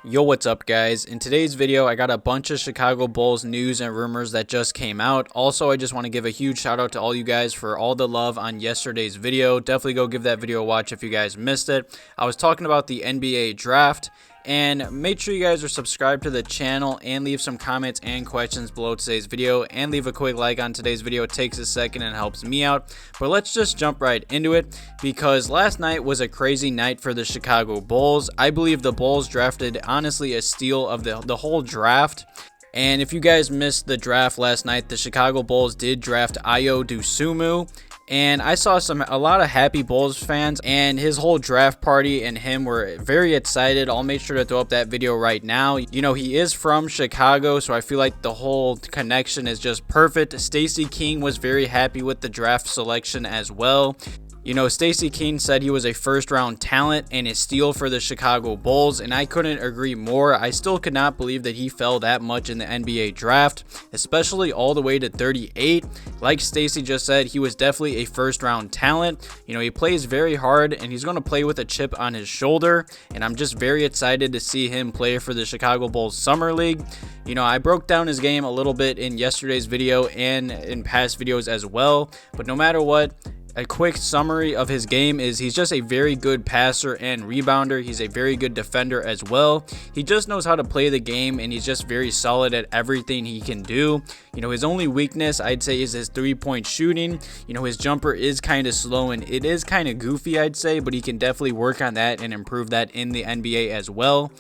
Yo, what's up guys? In today's video, I got a bunch of Chicago Bulls news and rumors that just came out. Also, I just want to give a huge shout out to all you guys for all the love on yesterday's video. Definitely go give that video a watch if you guys missed it. I was talking about the NBA draft. And make sure you guys are subscribed to the channel and leave some comments and questions below today's video, and leave a quick like on today's video. It takes a second and helps me out. But let's just jump right into it, because last night was a crazy night for the Chicago Bulls. I believe the Bulls drafted honestly a steal of the whole draft. And if you guys missed the draft last night, the Chicago Bulls did draft Ayo Dusumu. And I saw a lot of happy Bulls fans, and his whole draft party and him were very excited. I'll make sure to throw up that video right now. You know, he is from Chicago, so I feel like the whole connection is just perfect. Stacey King was very happy with the draft selection as well. You know, Stacey King said he was a first-round talent and a steal for the Chicago Bulls, and I couldn't agree more. I still could not believe that he fell that much in the NBA draft, especially all the way to 38. Like Stacey just said, he was definitely a first-round talent. You know, he plays very hard, and he's going to play with a chip on his shoulder, and I'm just very excited to see him play for the Chicago Bulls Summer League. You know, I broke down his game a little bit in yesterday's video and in past videos as well, but no matter what, a quick summary of his game is he's just a very good passer and rebounder. He's a very good defender as well. He just knows how to play the game, and he's just very solid at everything he can do. You know, his only weakness, I'd say, is his three-point shooting. You know, his jumper is kind of slow, and it is kind of goofy, I'd say, but he can definitely work on that and improve that in the NBA as well.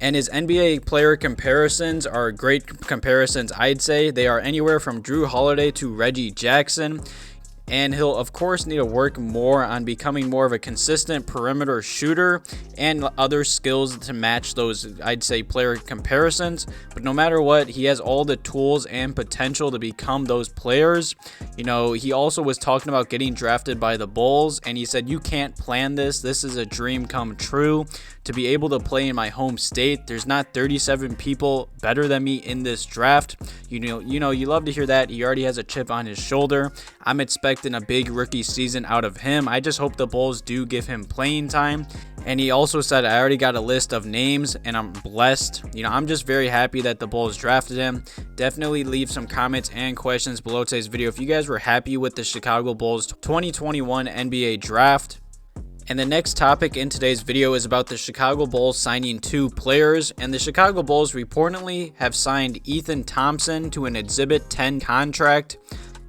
And his NBA player comparisons are great comparisons, I'd say. They are anywhere from Drew Holiday to Reggie Jackson. And he'll, of course, need to work more on becoming more of a consistent perimeter shooter and other skills to match those, I'd say, player comparisons. But no matter what, he has all the tools and potential to become those players. You know, he also was talking about getting drafted by the Bulls, and he said, "You can't plan this. This is a dream come true. To be able to play in my home state, there's not 37 people better than me in this draft." You know, you love to hear that. He already has a chip on his shoulder. I'm expecting a big rookie season out of him. I just hope the Bulls do give him playing time. And he also said, "I already got a list of names, and I'm blessed." You know, I'm just very happy that the Bulls drafted him. Definitely leave some comments and questions below today's video if you guys were happy with the Chicago Bulls 2021 NBA draft. And the next topic in today's video is about the Chicago Bulls signing two players, and the Chicago Bulls reportedly have signed Ethan Thompson to an Exhibit 10 contract.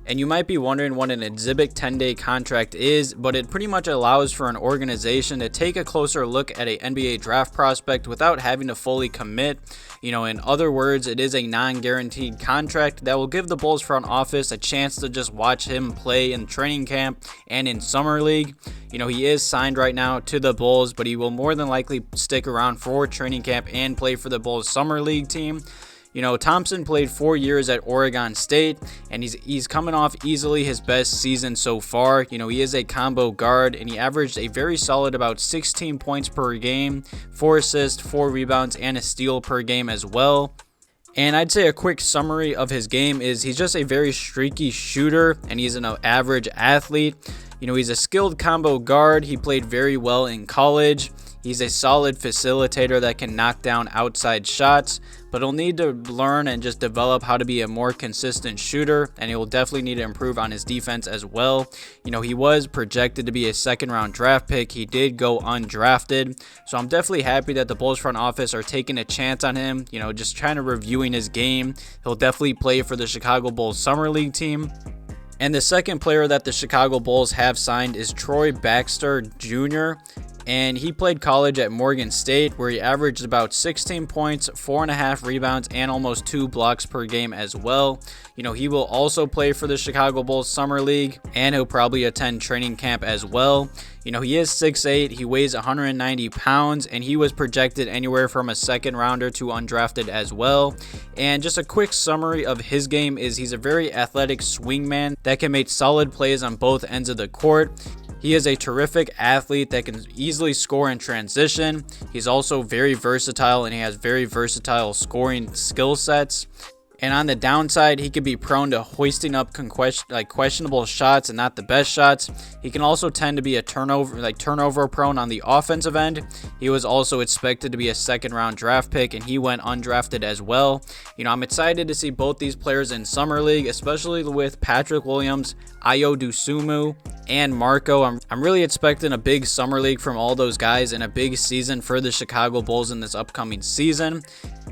And you might be wondering what an Exhibit 10-day contract is, but it pretty much allows for an organization to take a closer look at an NBA draft prospect without having to fully commit. You know, in other words, it is a non-guaranteed contract that will give the Bulls front office a chance to just watch him play in training camp and in summer league. You know, he is signed right now to the Bulls, but he will more than likely stick around for training camp and play for the Bulls summer league team. You know, Thompson played 4 years at Oregon State, and he's coming off easily his best season so far. You know, he is a combo guard, and he averaged a very solid about 16 points per game, 4 assists, 4 rebounds, and a steal per game as well. And I'd say a quick summary of his game is he's just a very streaky shooter, and he's an average athlete. You know, he's a skilled combo guard. He played very well in college. He's a solid facilitator that can knock down outside shots, but he'll need to learn and just develop how to be a more consistent shooter, and he will definitely need to improve on his defense as well. You know, he was projected to be a second-round draft pick. He did go undrafted, so I'm definitely happy that the Bulls front office are taking a chance on him, you know, just trying to reviewing his game. He'll definitely play for the Chicago Bulls Summer League team. And the second player that the Chicago Bulls have signed is Baxter Jr., and he played college at Morgan State, where he averaged about 16 points, 4.5 rebounds, and almost 2 blocks per game as well. You know, he will also play for the Chicago Bulls Summer League, and he'll probably attend training camp as well. You know, he is 6'8", he weighs 190 pounds, and he was projected anywhere from a second rounder to undrafted as well. And just a quick summary of his game is he's a very athletic swingman that can make solid plays on both ends of the court. He is a terrific athlete that can easily score in transition. He's also very versatile, and he has very versatile scoring skill sets. And on the downside, he could be prone to hoisting up questionable shots and not the best shots. He can also tend to be a turnover prone on the offensive end. He was also expected to be a second-round draft pick, and he went undrafted as well. I'm excited to see both these players in Summer League, especially with Patrick Williams, Ayo Dusumu, and Marko. I'm really expecting a big Summer League from all those guys and a big season for the Chicago Bulls in this upcoming season.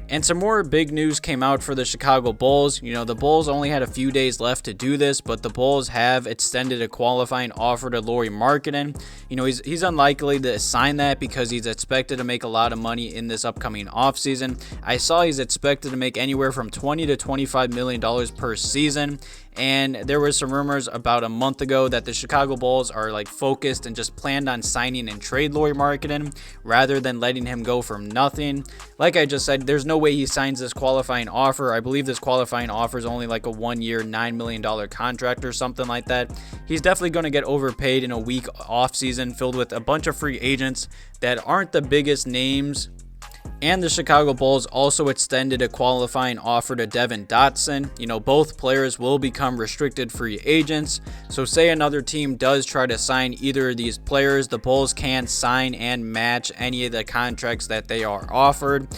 And some more big news came out for the Chicago Bulls. The Bulls only had a few days left to do this, but the Bulls have extended a qualifying offer to Lauri Markkanen. He's unlikely to sign that because he's expected to make a lot of money in this upcoming offseason. I saw he's expected to make anywhere from $20 to $25 million per season. And there were some rumors about a month ago that the Chicago Bulls are focused and just planned on signing and trade Lauri Markkanen rather than letting him go from nothing. Like I just said, there's no way he signs this qualifying offer. I believe this qualifying offer is only a 1-year, $9 million contract or something like that. He's definitely going to get overpaid in a weak offseason filled with a bunch of free agents that aren't the biggest names. And the Chicago Bulls also extended a qualifying offer to Devon Dotson. Both players will become restricted free agents. So say another team does try to sign either of these players, the Bulls can sign and match any of the contracts that they are offered.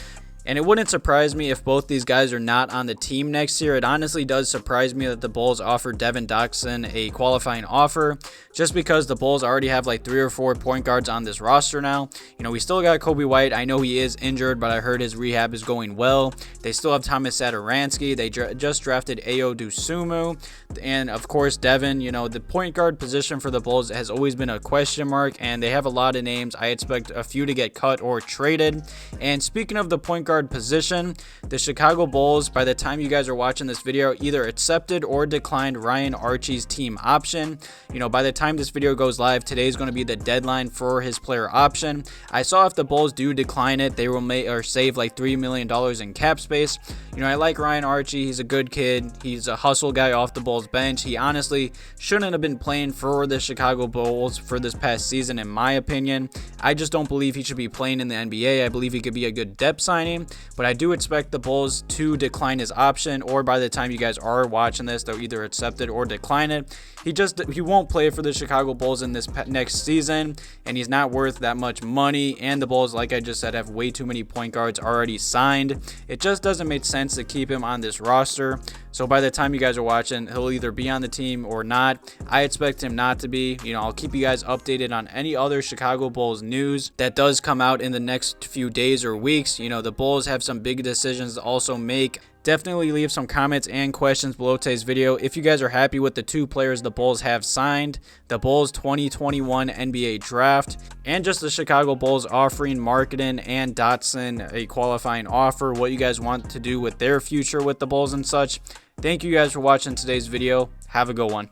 And it wouldn't surprise me if both these guys are not on the team next year. It honestly does surprise me that the Bulls offered Devon Dotson a qualifying offer just because the Bulls already have 3 or 4 point guards on this roster now. We still got Coby White. I know he is injured, but I heard his rehab is going well. They still have Tomas Satoransky. They just drafted Ayo Dusumu. And of course, Devon. The point guard position for the Bulls has always been a question mark, and they have a lot of names. I expect a few to get cut or traded. And speaking of the point guard position, the Chicago Bulls, by the time you guys are watching this video, either accepted or declined Ryan Archie's team option. By the time this video goes live, today is going to be the deadline for his player option. I saw if the Bulls do decline it, they will save $3 million in cap space. I like Ryan Archie. He's a good kid. He's a hustle guy off the Bulls bench. He honestly shouldn't have been playing for the Chicago Bulls for this past season, in my opinion. I just don't believe he should be playing in the NBA. I believe he could be a good depth signing, but I do expect the Bulls to decline his option, or by the time you guys are watching this, they'll either accept it or decline it. He won't play for the Chicago Bulls in this next season, and he's not worth that much money, and the Bulls, like I just said, have way too many point guards already signed. It just doesn't make sense to keep him on this roster. So by the time you guys are watching, he'll either be on the team or not. I expect him not to be. I'll keep you guys updated on any other Chicago Bulls news that does come out in the next few days or weeks. The Bulls have some big decisions to also make. Definitely leave some comments and questions below today's video if you guys are happy with the 2 players the Bulls have signed, the Bulls 2021 NBA draft, and just the Chicago Bulls offering Markkanen and Dotson a qualifying offer, what you guys want to do with their future with the Bulls and such. Thank you guys for watching today's video. Have a good one.